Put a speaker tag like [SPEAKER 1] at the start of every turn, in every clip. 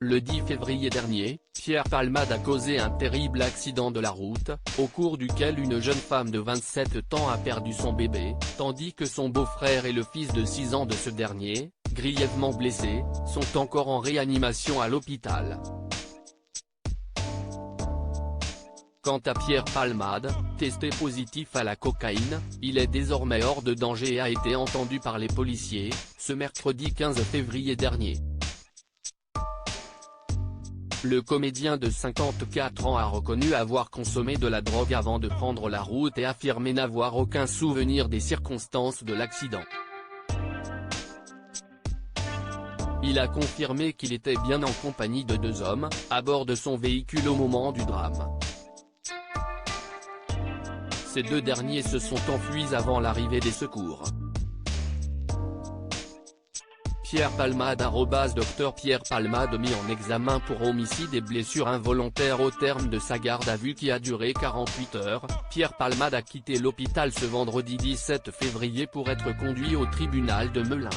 [SPEAKER 1] Le 10 février dernier, Pierre Palmade a causé un terrible accident de la route, au cours duquel une jeune femme de 27 ans a perdu son bébé, tandis que son beau-frère et le fils de 6 ans de ce dernier, grièvement blessés, sont encore en réanimation à l'hôpital. Quant à Pierre Palmade, testé positif à la cocaïne, il est désormais hors de danger et a été entendu par les policiers, ce mercredi 15 février dernier. Le comédien de 54 ans a reconnu avoir consommé de la drogue avant de prendre la route et affirmé n'avoir aucun souvenir des circonstances de l'accident. Il a confirmé qu'il était bien en compagnie de 2 hommes, à bord de son véhicule au moment du drame. Ces 2 derniers se sont enfuis avant l'arrivée des secours. Pierre Palmade Dr Pierre Palmade mis en examen pour homicide et blessure involontaire au terme de sa garde à vue qui a duré 48 heures, Pierre Palmade a quitté l'hôpital ce vendredi 17 février pour être conduit au tribunal de Melun.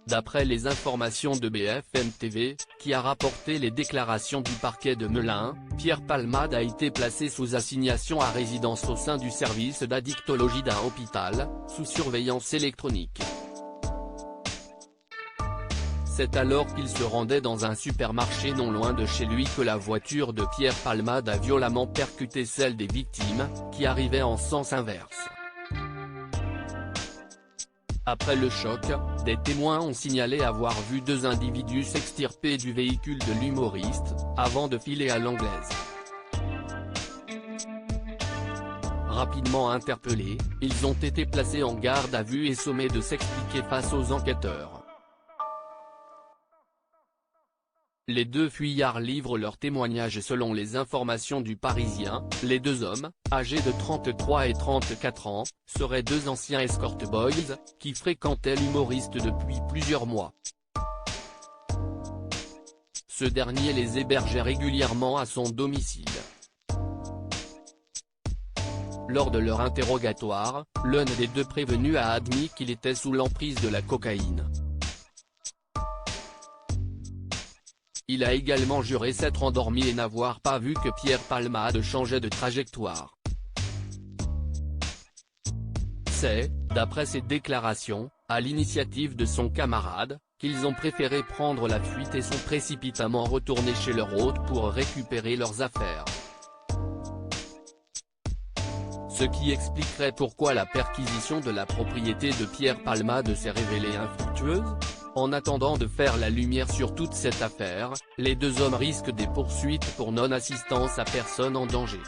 [SPEAKER 1] D'après les informations de BFM TV, qui a rapporté les déclarations du parquet de Melun, Pierre Palmade a été placé sous assignation à résidence au sein du service d'addictologie d'un hôpital, sous surveillance électronique. C'est alors qu'il se rendait dans un supermarché non loin de chez lui que la voiture de Pierre Palmade a violemment percuté celle des victimes, qui arrivaient en sens inverse. Après le choc, des témoins ont signalé avoir vu 2 individus s'extirper du véhicule de l'humoriste, avant de filer à l'anglaise. Rapidement interpellés, ils ont été placés en garde à vue et sommés de s'expliquer face aux enquêteurs. Les 2 fuyards livrent leur témoignage selon les informations du Parisien. Les 2 hommes, âgés de 33 et 34 ans, seraient 2 anciens escort boys, qui fréquentaient l'humoriste depuis plusieurs mois. Ce dernier les hébergeait régulièrement à son domicile. Lors de leur interrogatoire, l'un des 2 prévenus a admis qu'il était sous l'emprise de la cocaïne. Il a également juré s'être endormi et n'avoir pas vu que Pierre Palmade changeait de trajectoire. C'est, d'après ses déclarations, à l'initiative de son camarade, qu'ils ont préféré prendre la fuite et sont précipitamment retournés chez leur hôte pour récupérer leurs affaires. Ce qui expliquerait pourquoi la perquisition de la propriété de Pierre Palmade s'est révélée infructueuse. En attendant de faire la lumière sur toute cette affaire, les 2 hommes risquent des poursuites pour non-assistance à personne en danger.